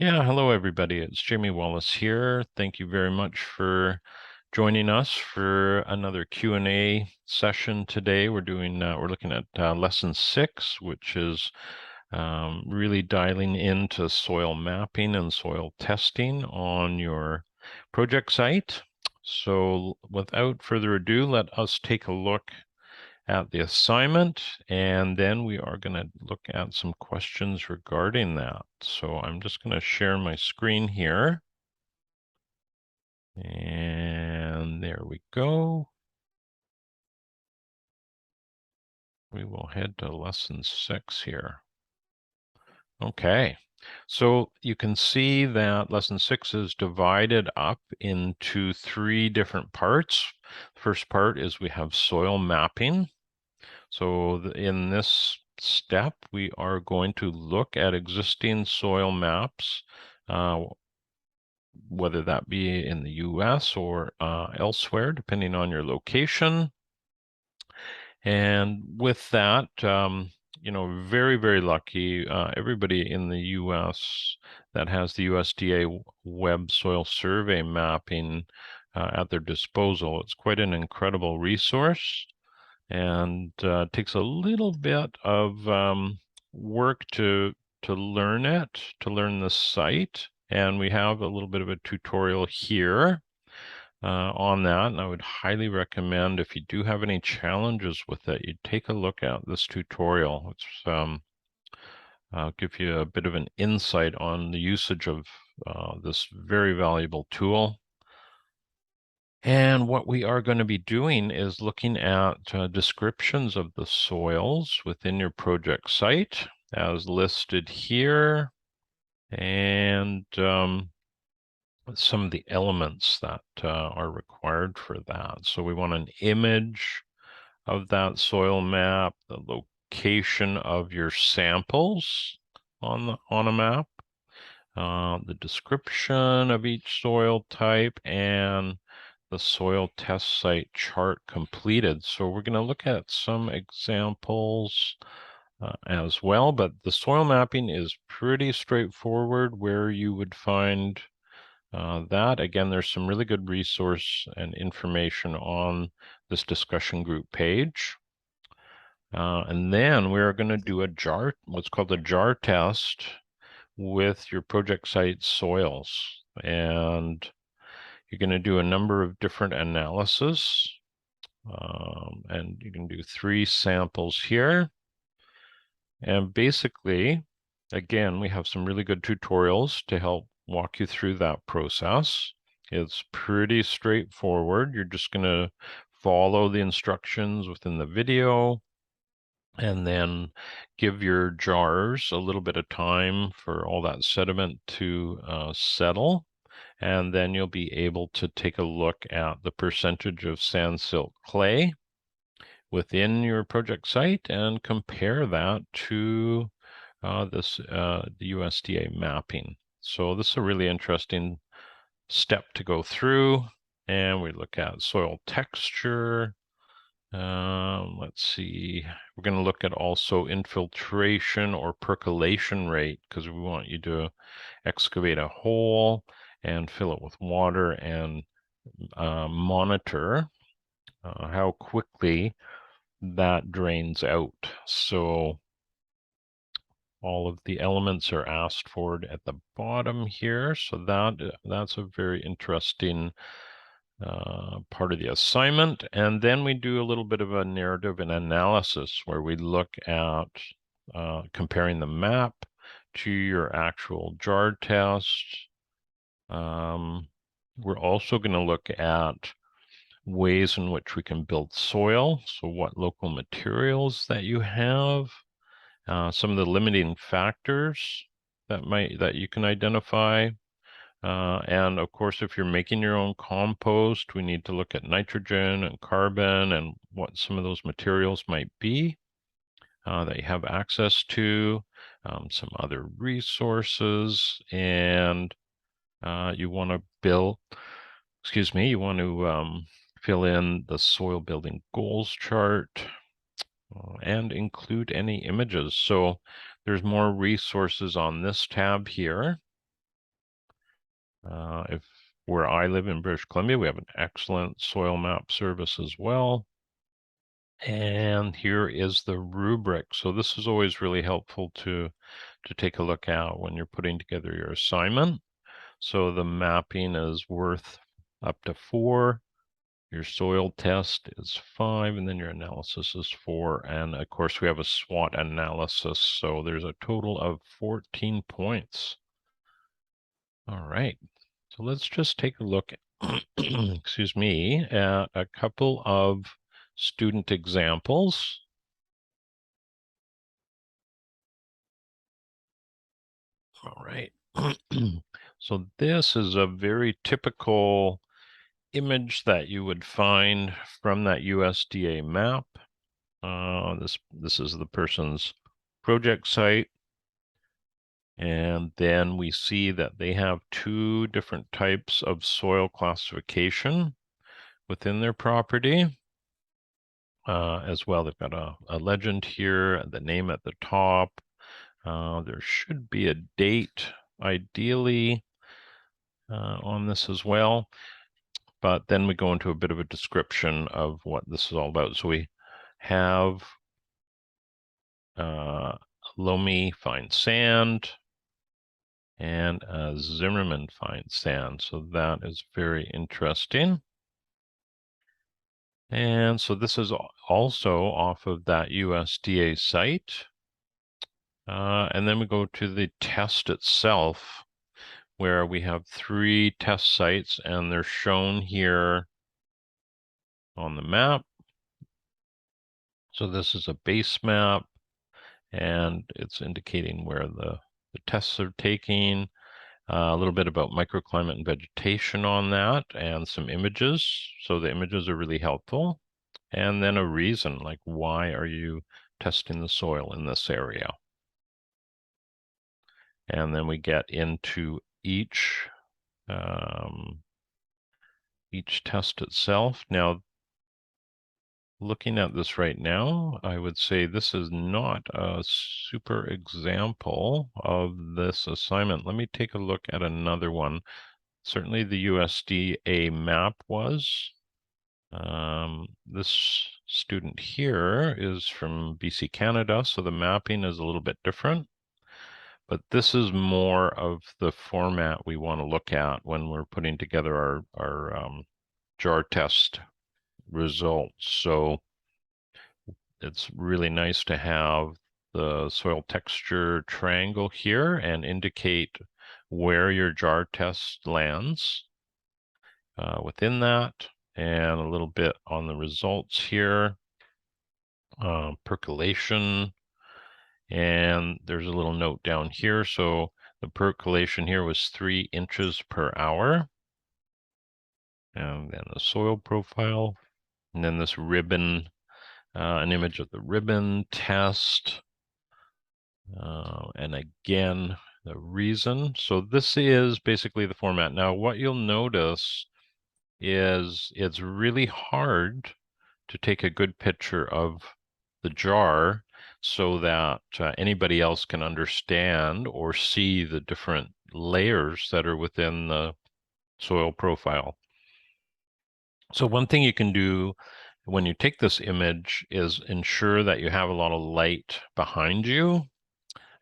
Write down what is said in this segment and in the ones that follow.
Yeah, hello everybody. It's Jamie Wallace here. Thank you very much for joining us for another Q&A session today. We're looking at lesson 6, which is really dialing into soil mapping and soil testing on your project site. So without further ado, let us take a look at the assignment, and then we are going to look at some questions regarding that. So I'm just going to share my screen here. And there we go. We will head to lesson 6 here. Okay, so you can see that lesson 6 is divided up into 3 different parts. The first part is we have soil mapping. So in this step, we are going to look at existing soil maps, whether that be in the US or elsewhere, depending on your location. And with that, very, very lucky. Everybody in the US that has the USDA Web Soil Survey mapping at their disposal. It's quite an incredible resource, and takes a little bit of work to learn it, to learn the site. And we have a little bit of a tutorial here on that. And I would highly recommend, if you do have any challenges with it, you take a look at this tutorial. It's give you a bit of an insight on the usage of this very valuable tool. And what we are going to be doing is looking at descriptions of the soils within your project site as listed here, and some of the elements that are required for that. So we want an image of that soil map, the location of your samples on a map, the description of each soil type, and the soil test site chart completed. So we're going to look at some examples as well, but the soil mapping is pretty straightforward where you would find that. Again, there's some really good resource and information on this discussion group page. And then we're going to do what's called a jar test with your project site soils. And you're going to do a number of different analysis. And you can do 3 samples here. And basically, again, we have some really good tutorials to help walk you through that process. It's pretty straightforward. You're just going to follow the instructions within the video, and then give your jars a little bit of time for all that sediment to settle. And then you'll be able to take a look at the percentage of sand silt clay within your project site and compare that to the USDA mapping. So this is a really interesting step to go through. And we look at soil texture. Let's see, we're going to look at also infiltration or percolation rate, because we want you to excavate a hole and fill it with water and monitor how quickly that drains out. So all of the elements are asked for at the bottom here. So that's a very interesting part of the assignment. And then we do a little bit of a narrative and analysis where we look at comparing the map to your actual jar test. We're also going to look at ways in which we can build soil. So what local materials that you have, some of the limiting factors that you can identify. And of course, if you're making your own compost, we need to look at nitrogen and carbon and what some of those materials might be that you have access to, some other resources, and you want to fill in the soil building goals chart and include any images. So there's more resources on this tab here. If where I live in British Columbia, we have an excellent soil map service as well. And here is the rubric. So this is always really helpful to take a look at when you're putting together your assignment. So the mapping is worth up to 4. Your soil test is 5, and then your analysis is 4. And of course, we have a SWOT analysis. So there's a total of 14 points. All right. So let's just take a look, excuse me, at a couple of student examples. All right. So this is a very typical image that you would find from that USDA map. This is the person's project site. And then we see that they have 2 different types of soil classification within their property. As well, they've got a legend here, the name at the top. There should be a date, ideally, on this as well. But then we go into a bit of a description of what this is all about. So we have loamy fine sand and Zimmerman fine sand. So that is very interesting. And so this is also off of that USDA site. And then we go to the test itself, where we have 3 test sites, and they're shown here on the map. So this is a base map, and it's indicating where the tests are taking, a little bit about microclimate and vegetation on that, and some images. So the images are really helpful. And then a reason, like why are you testing the soil in this area? And then we get into each test itself. Now, looking at this right now, I would say this is not a super example of this assignment. Let me take a look at another one. Certainly the USDA map was. This student here is from BC, Canada, so the mapping is a little bit different. But this is more of the format we want to look at when we're putting together our jar test results. So it's really nice to have the soil texture triangle here and indicate where your jar test lands within that, and a little bit on the results here. Percolation, and there's a little note down here. So the percolation here was 3 inches per hour. And then the soil profile, and then this ribbon, an image of the ribbon test. And again, the reason. So this is basically the format. Now, what you'll notice is it's really hard to take a good picture of the jar so that anybody else can understand or see the different layers that are within the soil profile. So one thing you can do when you take this image is ensure that you have a lot of light behind you.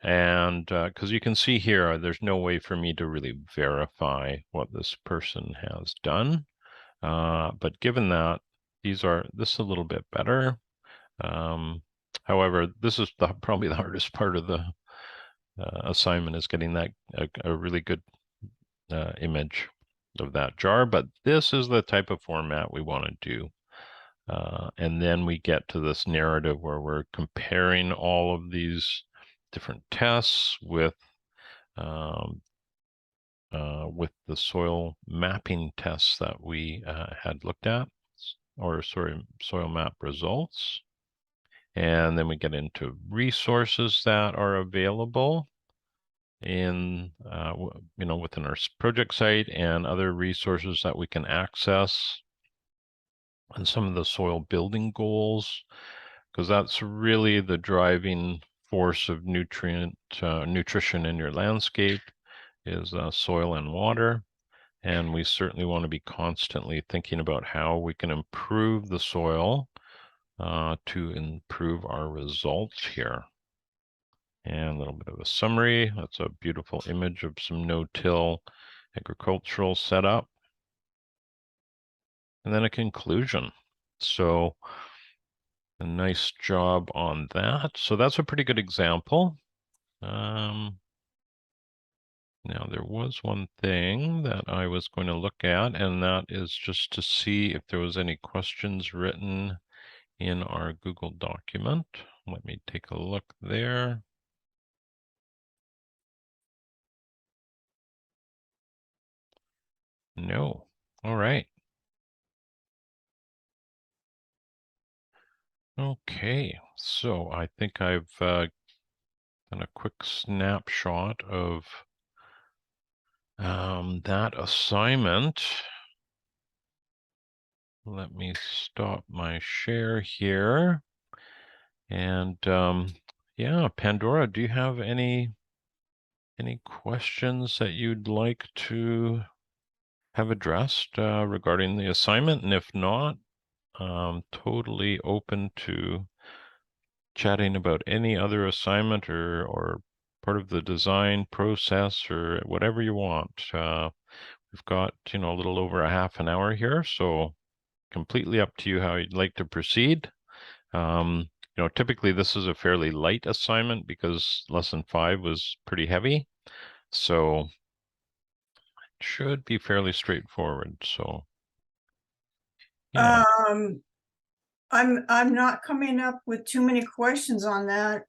And because you can see here, there's no way for me to really verify what this person has done. But given that this is a little bit better. However, this is probably the hardest part of the assignment, is getting that a really good image of that jar. But this is the type of format we want to do. And then we get to this narrative where we're comparing all of these different tests with the soil mapping tests that we had looked at, or sorry, soil map results. And then we get into resources that are available in, within our project site, and other resources that we can access, and some of the soil building goals, because that's really the driving force of nutrition in your landscape, is soil and water. And we certainly want to be constantly thinking about how we can improve the soil to improve our results here. And a little bit of a summary. That's a beautiful image of some no-till agricultural setup. And then a conclusion. So a nice job on that. So that's a pretty good example. Now, there was one thing that I was going to look at, and that is just to see if there was any questions written in our Google document. Let me take a look there. No. All right. Okay, so I think I've done a quick snapshot of that assignment. Let me stop my share here. And yeah, Pandora, do you have any questions that you'd like to have addressed regarding the assignment? And if not, totally open to chatting about any other assignment or part of the design process or whatever you want. We've got, a little over a half an hour here, so completely up to you how you'd like to proceed. Typically this is a fairly light assignment because lesson 5 was pretty heavy. So it should be fairly straightforward. So yeah. I'm not coming up with too many questions on that.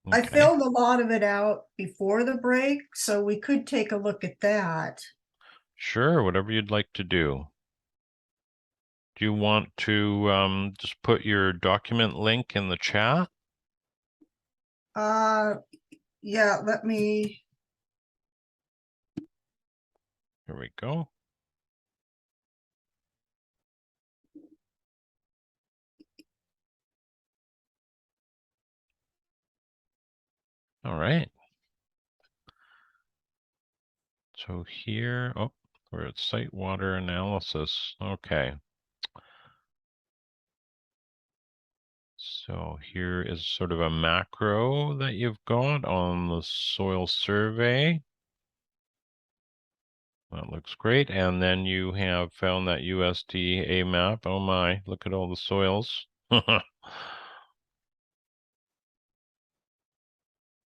I Okay. filled a lot of it out before the break, so we could take a look at that. Sure, whatever you'd like to do. Do you want to just put your document link in the chat? Yeah, let me. Here we go. All right. So here, oh, we're at site water analysis. Okay. So here is sort of a macro that you've got on the soil survey. That looks great. And then you have found that USDA map. Oh my, look at all the soils.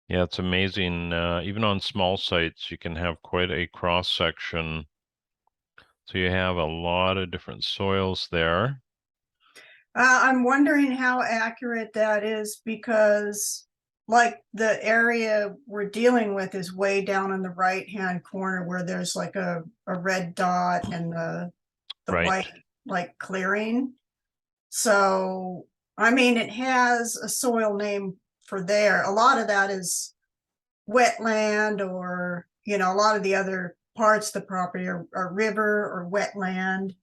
Yeah, it's amazing. Even on small sites, you can have quite a cross section. So you have a lot of different soils there. I'm wondering how accurate that is because, like, the area we're dealing with is way down in the right-hand corner where there's like a red dot and the Right. white like clearing. So, I mean, it has a soil name for there. A lot of that is wetland, or, a lot of the other parts of the property are river or wetland.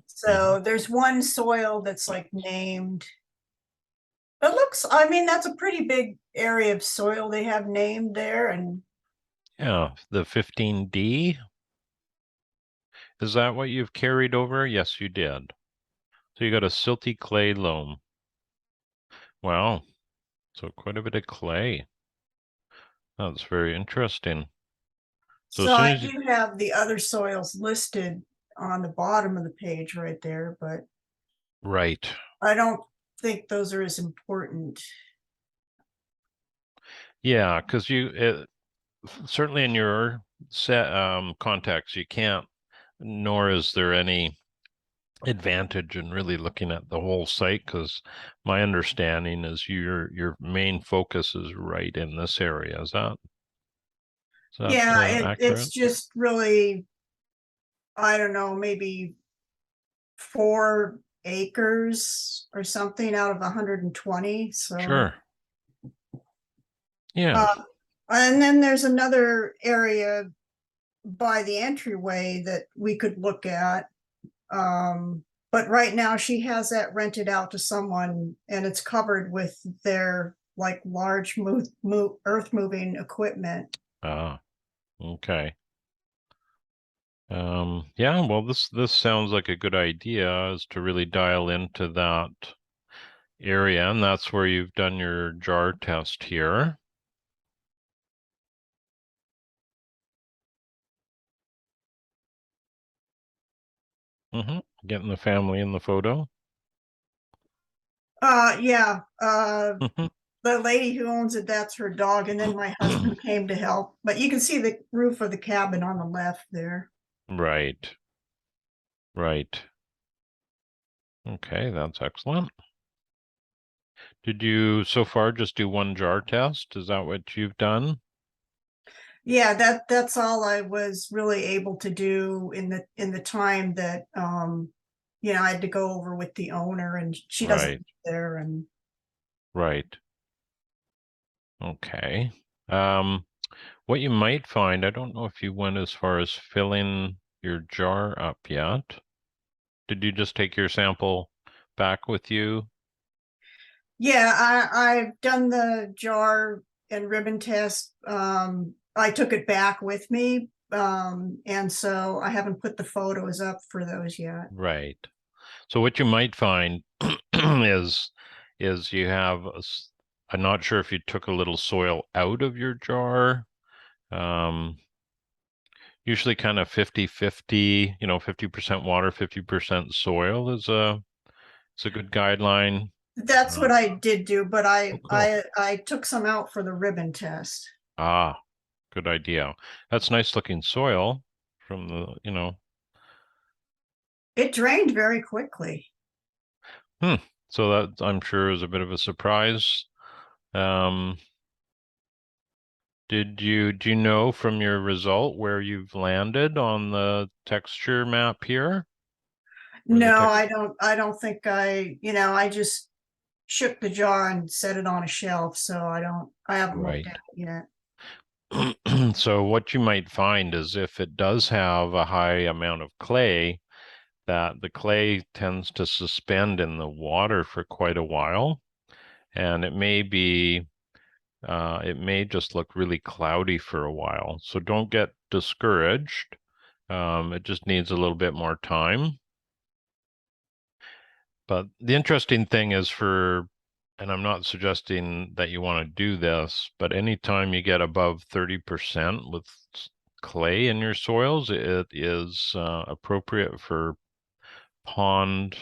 So there's one soil that's like named. It looks, I mean, that's a pretty big area of soil they have named there. And yeah, the 15D. Is that what you've carried over? Yes, you did. So you got a silty clay loam. Wow. So quite a bit of clay. That's very interesting. So as so soon I as you, do have the other soils listed on the bottom of the page right there, but right. I don't think those are as important. Yeah, because certainly in your set context, you can't, nor is there any advantage in really looking at the whole site, because my understanding is your main focus is right in this area. Is that Yeah, it's accurate? just really, I don't know, maybe 4 acres or something out of 120. So, Sure. Yeah. and then there's another area by the entryway that we could look at. But right now she has that rented out to someone, and it's covered with their like large earth moving equipment. Ah, okay. Yeah, well, this sounds like a good idea, is to really dial into that area, and that's where you've done your jar test here. Getting the family in the photo. Yeah. The lady who owns it, that's her dog, and then my husband came to help. But you can see the roof of the cabin on the left there. Right, right. Okay, that's excellent. Did you so far just do one jar test? Is that what you've done? Yeah, that's all I was really able to do in the time that I had to go over with the owner, and she doesn't Right, live there. And right. Okay. What you might find, I don't know if you went as far as filling your jar up yet. Did you just take your sample back with you? yeah, I've done the jar and ribbon test. I took it back with me, and so I haven't put the photos up for those yet. Right. So what you might find is you have I'm not sure if you took a little soil out of your jar. Um, Usually kind of 50-50, 50% water, 50% soil is a good guideline. That's Uh, what I did do, but oh, cool. I took some out for the ribbon test. Ah, good idea. That's nice looking soil from the. It drained very quickly. Hmm. So that I'm sure is a bit of a surprise. Um, do you know from your result where you've landed on the texture map here? Where the No, text I don't think I just shook the jar and set it on a shelf, so I haven't looked Right. at it yet. So what you might find is if it does have a high amount of clay, that the clay tends to suspend in the water for quite a while, and it may just look really cloudy for a while. So don't get discouraged. It just needs a little bit more time. But the interesting thing is and I'm not suggesting that you want to do this, but anytime you get above 30% with clay in your soils, it is appropriate for pond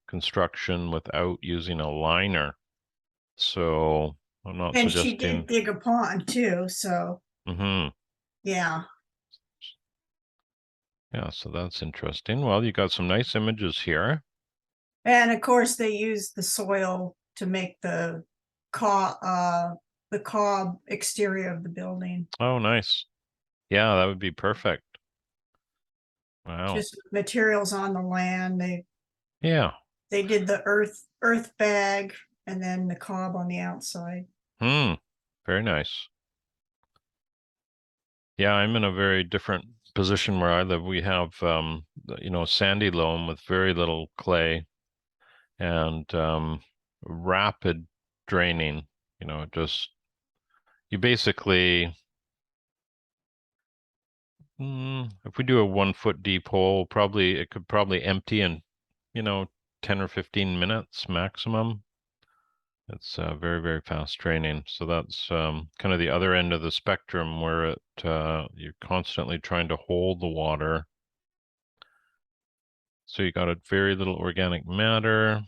construction without using a liner. So I'm not And she suggesting. did dig a pond too, so Hmm. yeah. Yeah, so that's interesting. Well, you got some nice images here. And of course they used the soil to make the cob exterior of the building. Oh, nice. Yeah, that would be perfect. Wow. Just materials on the land. Yeah. They did the earth bag and then the cob on the outside. Hmm. Very nice. Yeah, I'm in a very different position where I live. We have, sandy loam with very little clay and rapid draining. Just you basically, if we do a 1 foot deep hole, probably it could probably empty in, you know, 10 or 15 minutes maximum. It's very, very fast draining. So that's kind of the other end of the spectrum where you're constantly trying to hold the water. So you got a very little organic matter,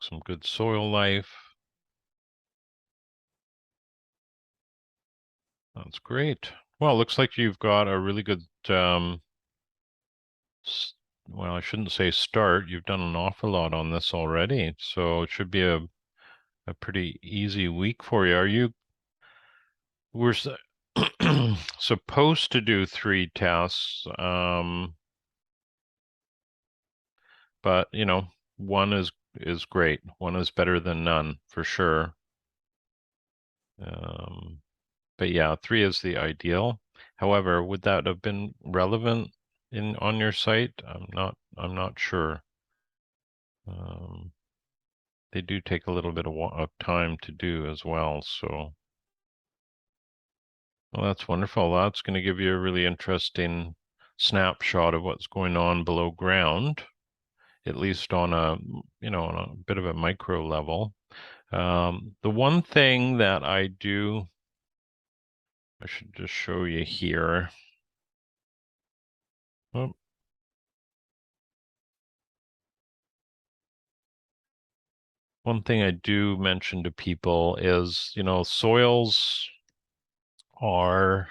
some good soil life. That's great. Well, it looks like you've got a really good, well, I shouldn't say start. You've done an awful lot on this already. So it should be a pretty easy week for you. We're supposed to do 3 tests, but one is great. One is better than none for sure. Um, but yeah, 3 is the ideal. However, would that have been relevant on your site? I'm not sure. Um, they do take a little bit of time to do as well. So Well, that's wonderful. That's going to give you a really interesting snapshot of what's going on below ground, at least on a, on a bit of a micro level. The one thing that I do, I should just show you here. Oh, one thing I do mention to people is, soils are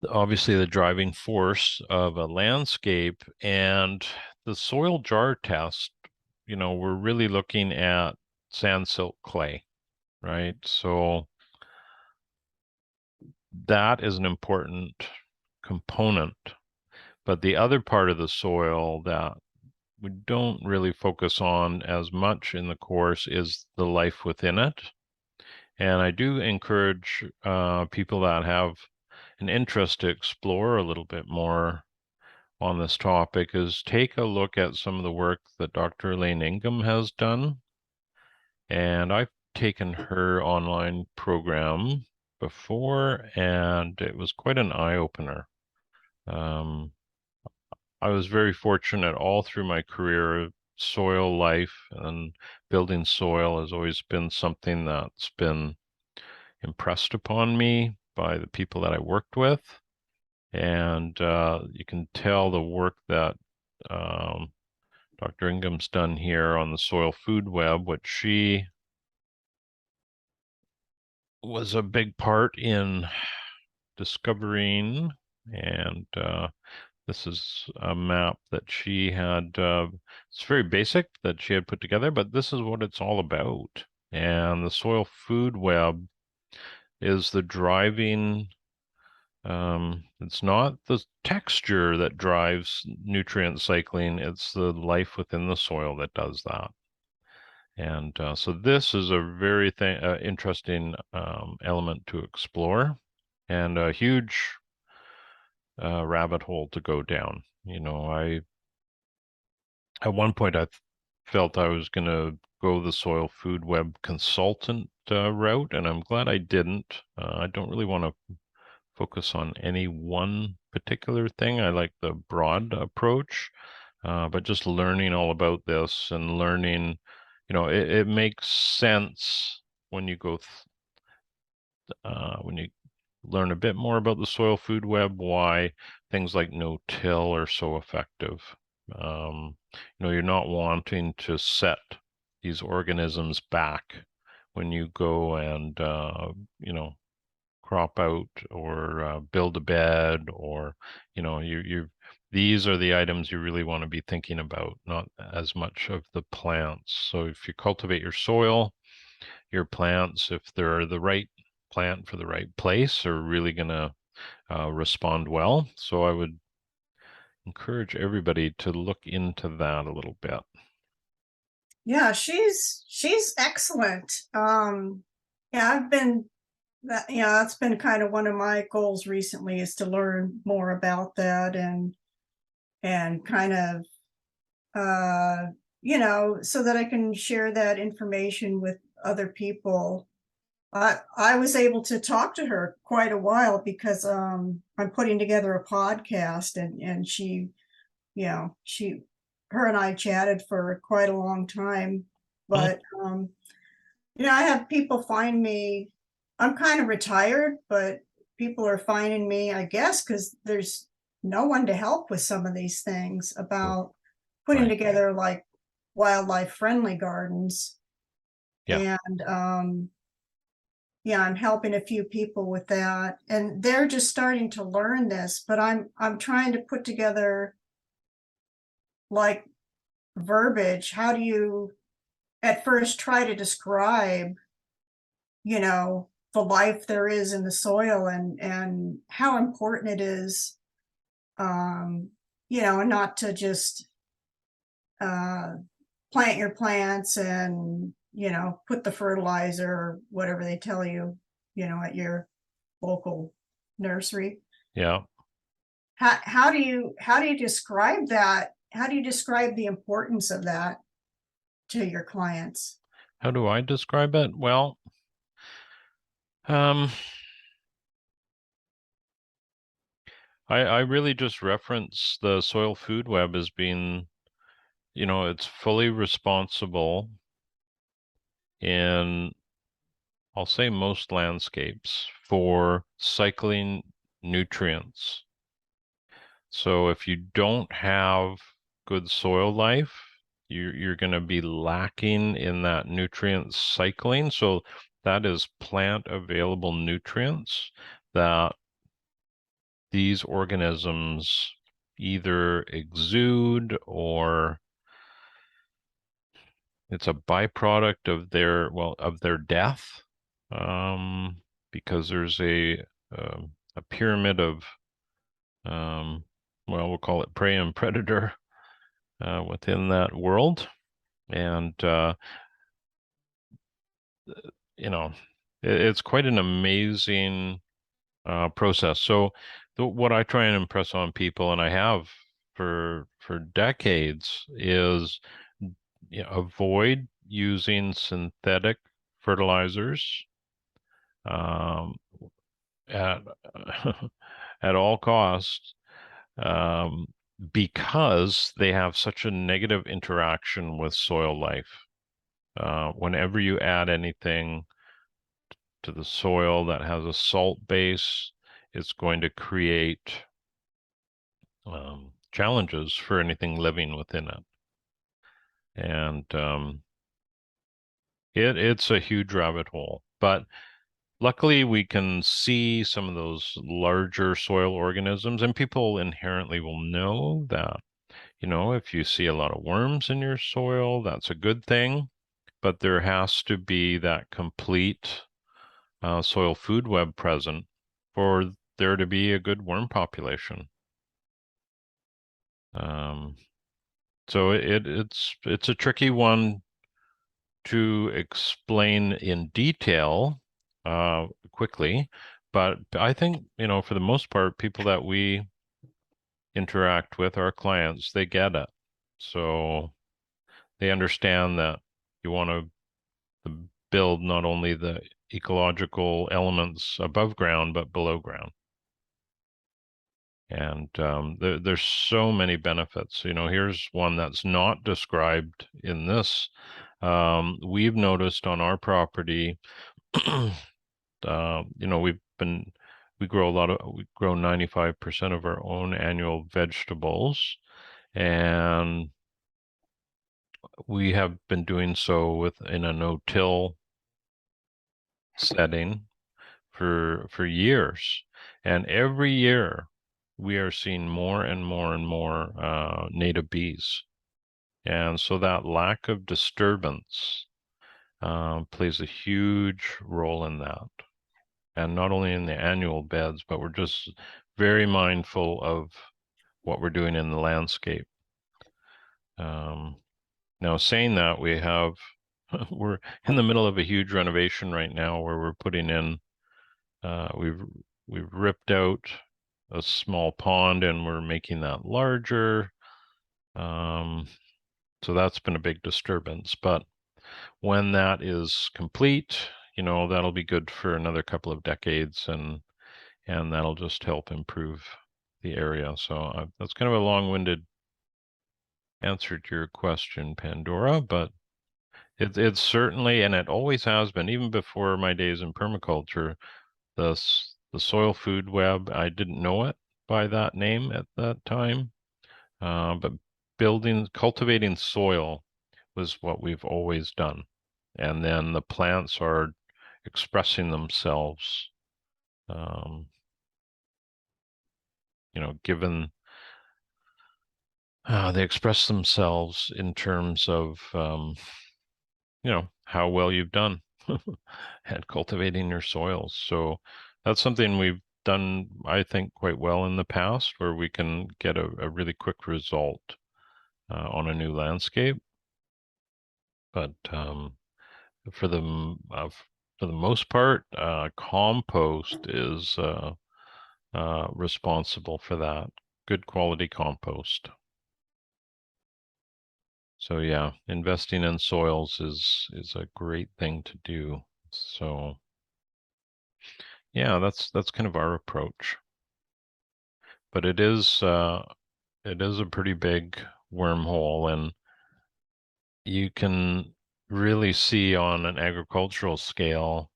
obviously the driving force of a landscape, and the soil jar test, we're really looking at sand silt clay, right? So that is an important component. But the other part of the soil that we don't really focus on as much in the course is the life within it. And I do encourage people that have an interest to explore a little bit more on this topic is take a look at some of the work that Dr. Elaine Ingham has done. And I've taken her online program before, and it was quite an eye-opener. Um, I was very fortunate all through my career. Soil life and building soil has always been something that's been impressed upon me by the people that I worked with. And you can tell the work that Dr. Ingham's done here on the soil food web, which she was a big part in discovering. And this is a map that she had. It's very basic that she had put together, but this is what it's all about. And the soil food web is the driving. It's not the texture that drives nutrient cycling, it's the life within the soil that does that. And so this is a very interesting element to explore, and a huge rabbit hole to go down. At one point I felt I was going to go the soil food web consultant route, and I'm glad I didn't. I don't really want to focus on any one particular thing. I like the broad approach, but just learning all about this and learning, it makes sense when you when you learn a bit more about the soil food web, why things like no-till are so effective. You're not wanting to set these organisms back when you go and, crop out or build a bed, or these are the items you really want to be thinking about, not as much of the plants. So if you cultivate your soil, your plants, if they're the right plant for the right place, are really going to respond well. So I would encourage everybody to look into that a little bit. Yeah, she's excellent. Yeah, that's been kind of one of my goals recently, is to learn more about that, and kind of so that I can share that information with other people. I was able to talk to her quite a while because I'm putting together a podcast, and she her and I chatted for quite a long time. Mm, But I have people find me. I'm kind of retired, but people are finding me, I guess, because there's no one to help with some of these things about putting right. together like wildlife friendly gardens. Yeah. And yeah, I'm helping a few people with that, and they're just starting to learn this, but I'm trying to put together like verbiage. How do you at first try to describe, the life there is in the soil, and how important it is, and not to just uh plant your plants and, put the fertilizer or whatever they tell you, at your local nursery. Yeah. How do you describe that? How do you describe the importance of that to your clients? How do I describe it? Well, Um, I really just reference the soil food web as being, it's fully responsible in, I'll say, most landscapes for cycling nutrients. So if you don't have good soil life, you're going to be lacking in that nutrient cycling. So that is plant available nutrients that these organisms either exude or it's a byproduct of their death, because there's a pyramid of, um, we'll call it prey and predator within that world. And, you know, it's quite an amazing process. So what I try and impress on people, and I have for decades, is avoid using synthetic fertilizers um, at at all costs, um, because they have such a negative interaction with soil life. Whenever you add anything to the soil that has a salt base, it's going to create challenges for anything living within it. And it's a huge rabbit hole. But luckily, we can see some of those larger soil organisms, and people inherently will know that, if you see a lot of worms in your soil, that's a good thing. But there has to be that complete soil food web present for there to be a good worm population. Um, so it's a tricky one to explain in detail quickly, but I think, for the most part, people that we interact with, our clients, they get it. So they understand that you want to build not only the ecological elements above ground, but below ground. And there's so many benefits. Here's one that's not described in this. We've noticed on our property, we grow 95% of our own annual vegetables, and we have been doing so in a no-till setting for years. And every year we are seeing more and more and more native bees. And so that lack of disturbance plays a huge role in that. And not only in the annual beds, but we're just very mindful of what we're doing in the landscape. Now, saying that, we're in the middle of a huge renovation right now where we're putting in, we've ripped out a small pond and we're making that larger. So that's been a big disturbance. But when that is complete, that'll be good for another couple of decades, and that'll just help improve the area. So that's kind of a long-winded answer to your question, Pandora, but it's certainly, and it always has been, even before my days in permaculture, the soil food web, I didn't know it by that name at that time, but cultivating soil was what we've always done. And then the plants are expressing themselves, given they express themselves in terms of, how well you've done at cultivating your soils. So that's something we've done, I think, quite well in the past, where we can get a really quick result on a new landscape. But for the most part, compost is responsible for that. Good quality compost. So yeah, investing in soils is a great thing to do. So yeah, that's kind of our approach. But it is a pretty big wormhole, and you can really see on an agricultural scale,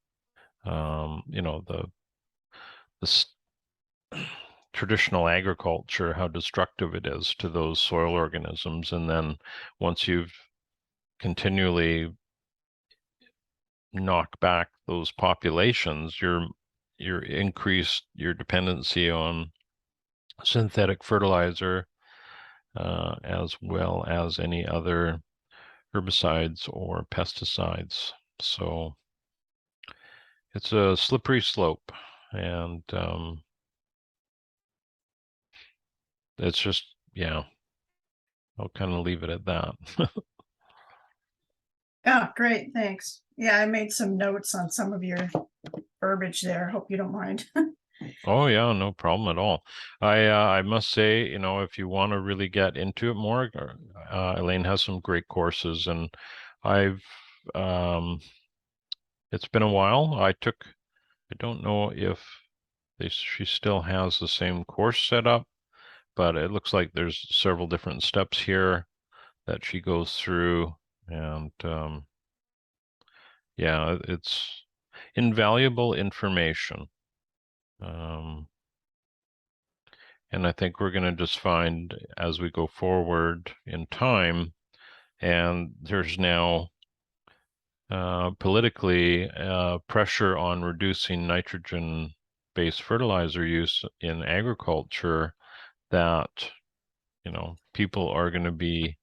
the traditional agriculture, how destructive it is to those soil organisms. And then once you've continually knocked back those populations, you're increased your dependency on synthetic fertilizer, as well as any other herbicides or pesticides. So it's a slippery slope, and it's just, yeah, I'll kind of leave it at that. Oh, great, thanks. Yeah, I made some notes on some of your verbiage there. Hope you don't mind. Oh yeah, no problem at all. I must say, if you want to really get into it more, Elaine has some great courses, and I've it's been a while. I don't know if she still has the same course set up, but it looks like there's several different steps here that she goes through, and yeah, it's invaluable information. Um, and I think we're going to just find as we go forward in time, and there's now politically pressure on reducing nitrogen-based fertilizer use in agriculture, that people are going to be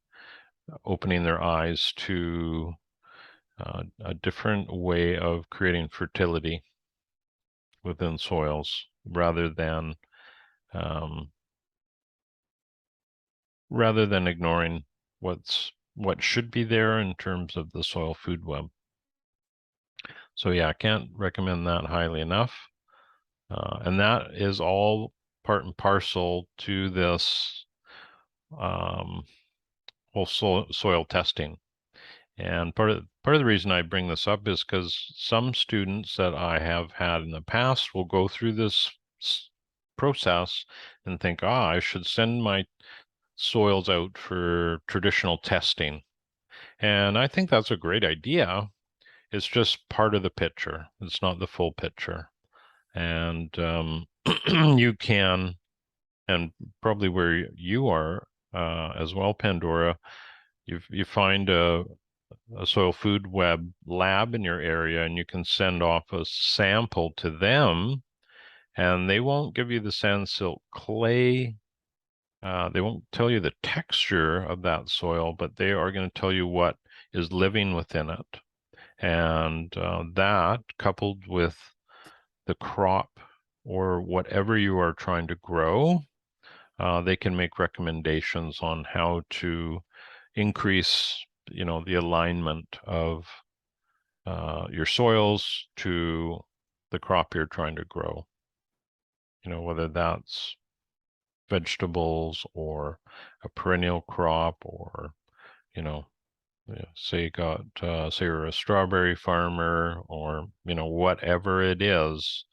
opening their eyes to a different way of creating fertility within soils, um, rather than ignoring what should be there in terms of the soil food web. So yeah, I can't recommend that highly enough. And that is all part and parcel to this whole soil testing. And part of the reason I bring this up is because some students that I have had in the past will go through this process and think, I should send my soils out for traditional testing. And I think that's a great idea. It's just part of the picture. It's not the full picture. And you can, and probably where you are as well, Pandora, you find a soil food web lab in your area, and you can send off a sample to them, and they won't give you the sand silt clay. They won't tell you the texture of that soil, but they are going to tell you what is living within it. And that, coupled with the crop or whatever you are trying to grow, they can make recommendations on how to increase, the alignment of your soils to the crop you're trying to grow. Whether that's vegetables or a perennial crop, or you know say you're a strawberry farmer, or whatever it is.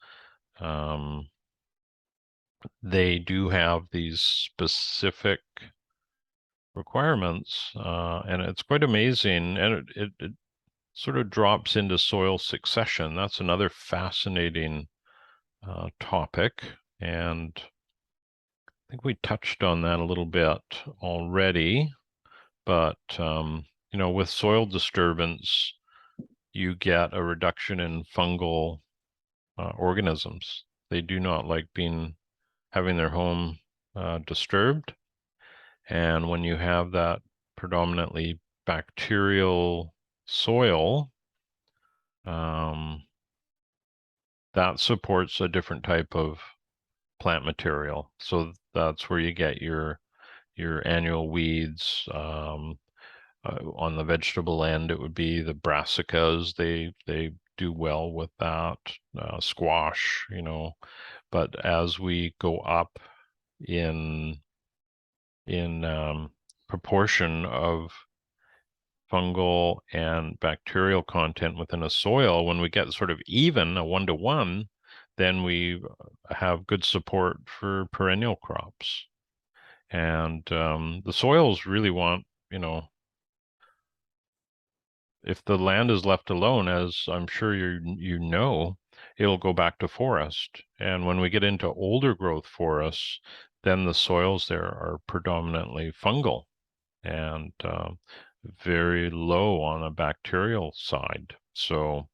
They do have these specific requirements, and it's quite amazing, and it sort of drops into soil succession. That's another fascinating topic, and I think we touched on that a little bit already. But with soil disturbance, you get a reduction in fungal organisms. They do not like having their home disturbed. And when you have that predominantly bacterial soil, um, that supports a different type of plant material. So that's where you get your annual weeds. On the vegetable end, it would be the brassicas. They do well with that. Squash, But as we go up in proportion of fungal and bacterial content within a soil, when we get sort of even, a 1-to-1, then we have good support for perennial crops. And the soils really want, if the land is left alone, as I'm sure you know, it'll go back to forest. And when we get into older growth forests, then the soils there are predominantly fungal and very low on the bacterial side. So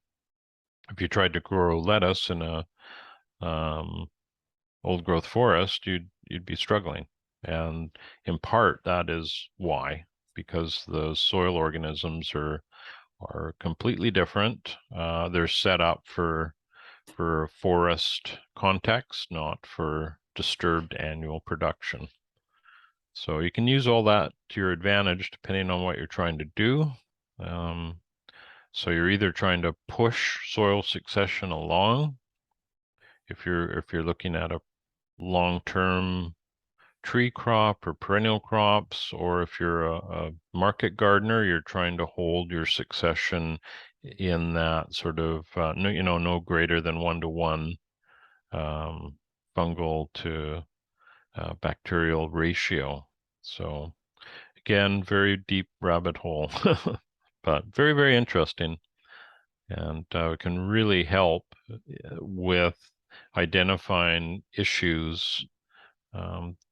if you tried to grow lettuce in a old growth forest, you'd be struggling. And in part, that is why, because the soil organisms are completely different. They're set up for forest context, not for disturbed annual production. So you can use all that to your advantage depending on what you're trying to do. So you're either trying to push soil succession along if you're looking at a long-term tree crop or perennial crops, or if you're a market gardener, you're trying to hold your succession in that sort of no greater than 1-to-1 fungal to bacterial ratio. So again, very deep rabbit hole, but very, very interesting, and can really help with identifying issues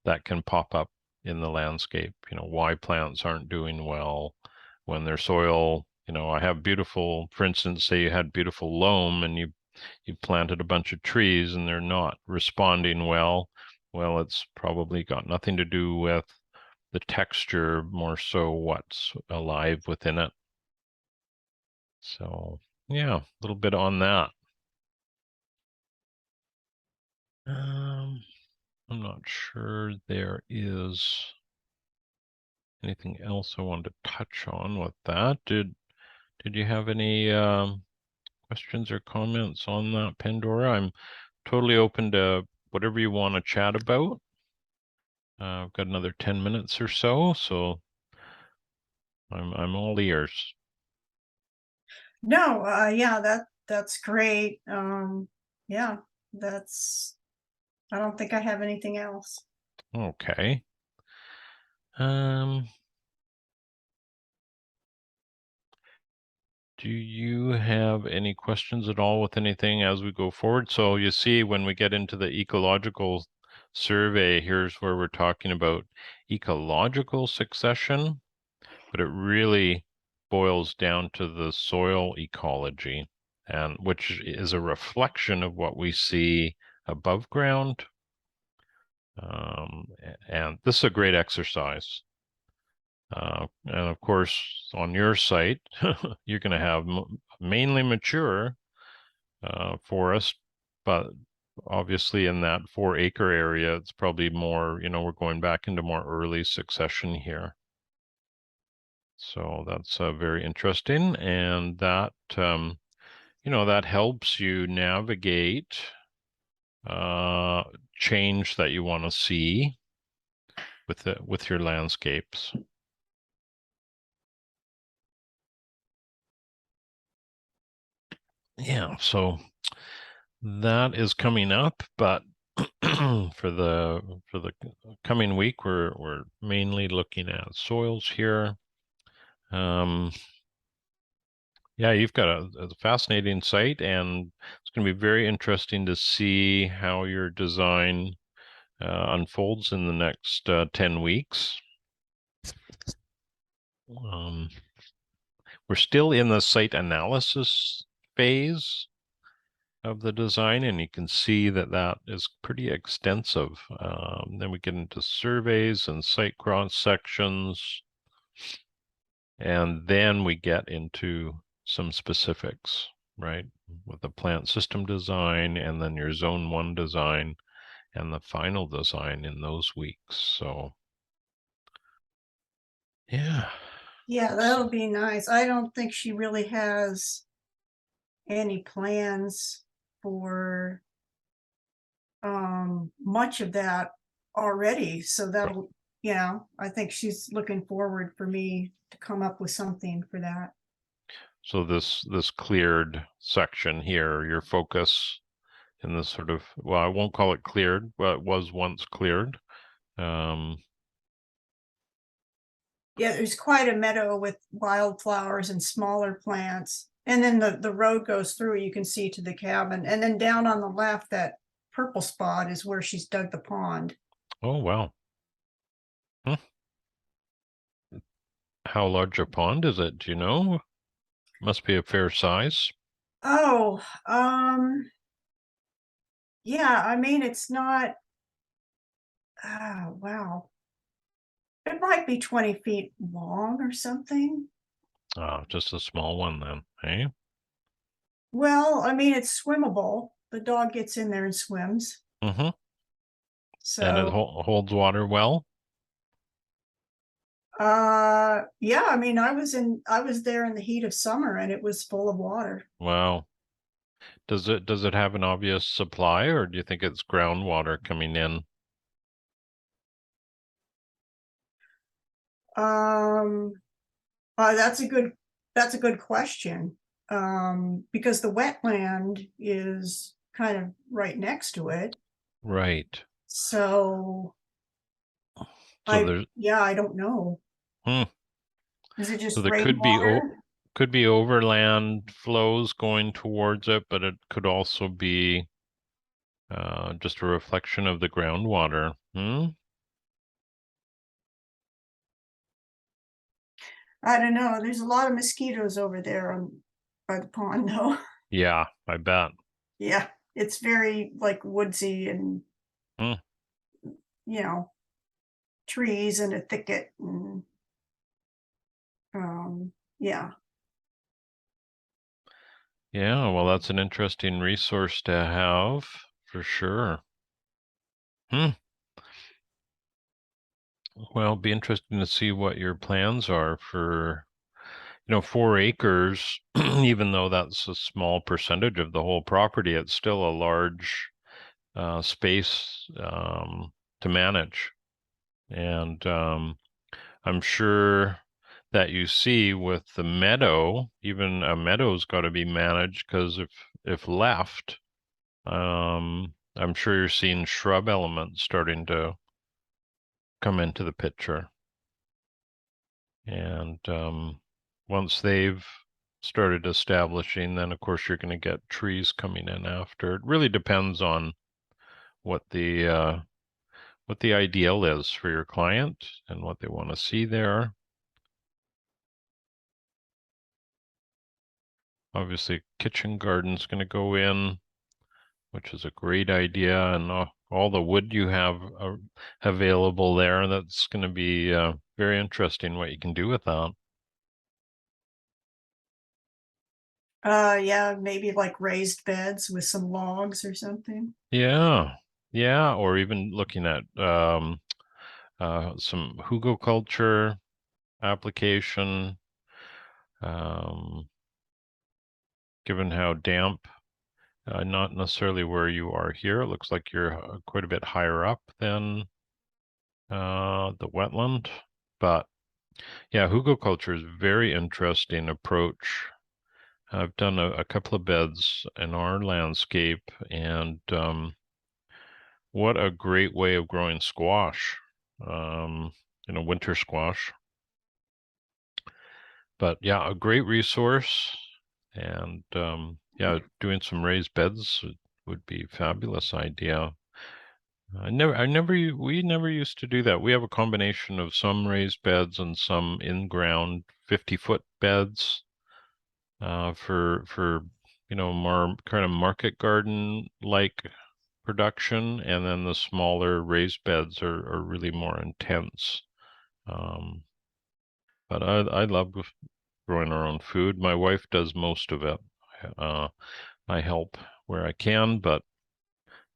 that can pop up in the landscape. Why plants aren't doing well when their soil, I have beautiful, for instance, say you had beautiful loam and you planted a bunch of trees and they're not responding well. Well, it's probably got nothing to do with the texture, more so what's alive within it. So yeah, a little bit on that. I'm not sure there is anything else I wanted to touch on with that. Did you have any questions or comments on that, Pandora? I'm totally open to whatever you want to chat about. I've got another 10 minutes or so, so I'm all ears. No, yeah, that's great. Yeah, I don't think I have anything else. Okay. Um, do you have any questions at all with anything as we go forward? So you see, when we get into the ecological survey, here's where we're talking about ecological succession, but it really boils down to the soil ecology, and which is a reflection of what we see above ground. And this is a great exercise. And of course, on your site, you're going to have mainly mature forest, but obviously in that 4-acre area, it's probably more, we're going back into more early succession here. So that's very interesting. And that, that helps you navigate change that you want to see with your landscapes. Yeah, so that is coming up, but for the coming week, we're mainly looking at soils here. Yeah, you've got a fascinating site, and it's going to be very interesting to see how your design unfolds in the next 10 weeks. We're still in the site analysis phase of the design, and you can see that that is pretty extensive. Then we get into surveys and site cross sections, and then we get into some specifics, right? With the plant system design, and then your zone 1 design, and the final design in those weeks. So yeah. Yeah, that'll be nice. I don't think she really has any plans for much of that already. So that'll, I think she's looking forward for me to come up with something for that. So this cleared section here, your focus in this sort of, well, I won't call it cleared, but it was once cleared. Yeah, there's quite a meadow with wildflowers and smaller plants. And then the road goes through, you can see to the cabin. And then down on the left, that purple spot is where she's dug the pond. Oh, wow. Hmm. How large a pond is it? Do you know? Must be a fair size. Oh, yeah, I mean, it's not, wow. It might be 20 feet long or something. Just a small one then, eh? Well, I mean, it's swimmable. The dog gets in there and swims. Mm-hmm. And it So, holds water well? yeah, I mean, I was there in the heat of summer and it was full of water. Wow. Does it have an obvious supply, or do you think it's groundwater coming in? Um, that's a good question. Because the wetland is kind of right next to it. Right. So So there's yeah, I don't know. hmm. Is it So just there rainwater? could be overland flows going towards it, but it could also be just a reflection of the groundwater. Hmm? I don't know. There's a lot of mosquitoes over there by the pond, though. Yeah, I bet. Yeah, it's very like woodsy and Hmm. you know trees and a thicket and yeah. Yeah, well, that's an interesting resource to have for sure. Hmm. Well, it'd be interesting to see what your plans are for, 4 acres, even though that's a small percentage of the whole property, it's still a large space to manage. And I'm sure that you see with the meadow, even a meadow's got to be managed because if left, I'm sure you're seeing shrub elements starting to come into the picture. And once they've started establishing, then of course you're going to get trees coming in after. It really depends on what the ideal is for your client and what they want to see there. Obviously, kitchen garden's going to go in, which is a great idea, and all the wood you have available there, that's going to be very interesting what you can do with that. Yeah, maybe like raised beds with some logs or something. Yeah, yeah, or even looking at some hugelkultur application, um, given how damp, not necessarily where you are here. It looks like you're quite a bit higher up than the wetland, but yeah, hugelkultur is a very interesting approach. I've done a couple of beds in our landscape, and what a great way of growing squash, um, winter squash. But yeah, a great resource. And yeah, doing some raised beds would be a fabulous idea. We never used to do that. We have a combination of some raised beds and some in-ground 50-foot beds for more kind of market garden like production, and then the smaller raised beds are really more intense. Um, but I love growing our own food. My wife does most of it. Uh, I help where I can, but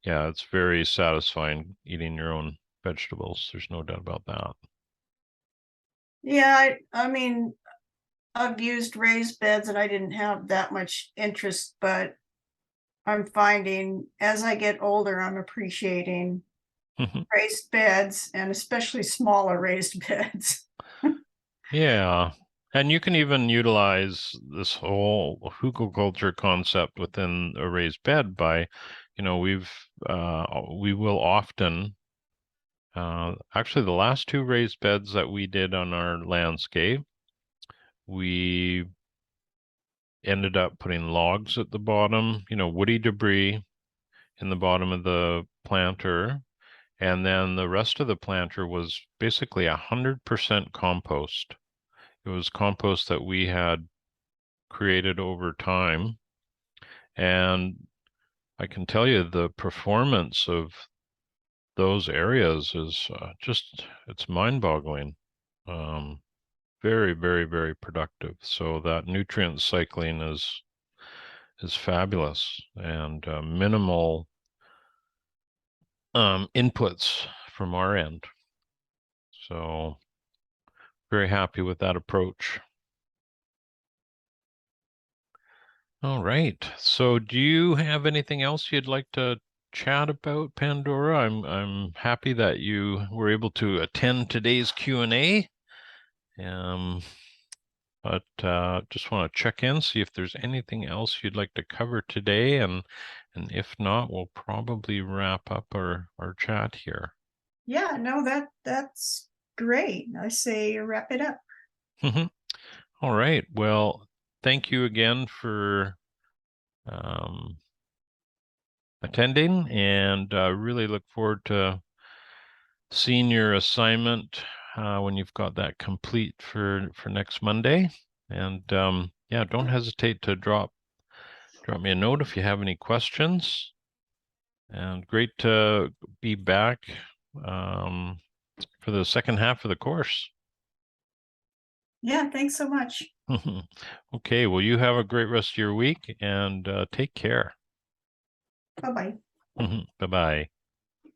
yeah, it's very satisfying eating your own vegetables. There's no doubt about that. Yeah, I mean, I've used raised beds and I didn't have that much interest, but I'm finding as I get older, I'm appreciating raised beds and especially smaller raised beds. Yeah. And you can even utilize this whole hugelkultur concept within a raised bed by we will often, actually the last 2 raised beds that we did on our landscape, we ended up putting logs at the bottom, woody debris in the bottom of the planter. And then the rest of the planter was basically 100% compost. It was compost that we had created over time. And I can tell you the performance of those areas is it's mind-boggling. Very, very, very productive. So that nutrient cycling is fabulous, and minimal inputs from our end. So very happy with that approach. All right. So do you have anything else you'd like to chat about, Pandora? I'm happy that you were able to attend today's Q&A. But just want to check in, see if there's anything else you'd like to cover today, and if not, we'll probably wrap up our chat here. Yeah, no, that's great. I say wrap it up. All right. Well, thank you again for attending, and really look forward to seeing your assignment when you've got that complete for next Monday. And yeah, don't hesitate to drop me a note if you have any questions. And great to be back for the second half of the course. Yeah, thanks so much. Okay, well, you have a great rest of your week, and take care. Bye-bye. Bye-bye.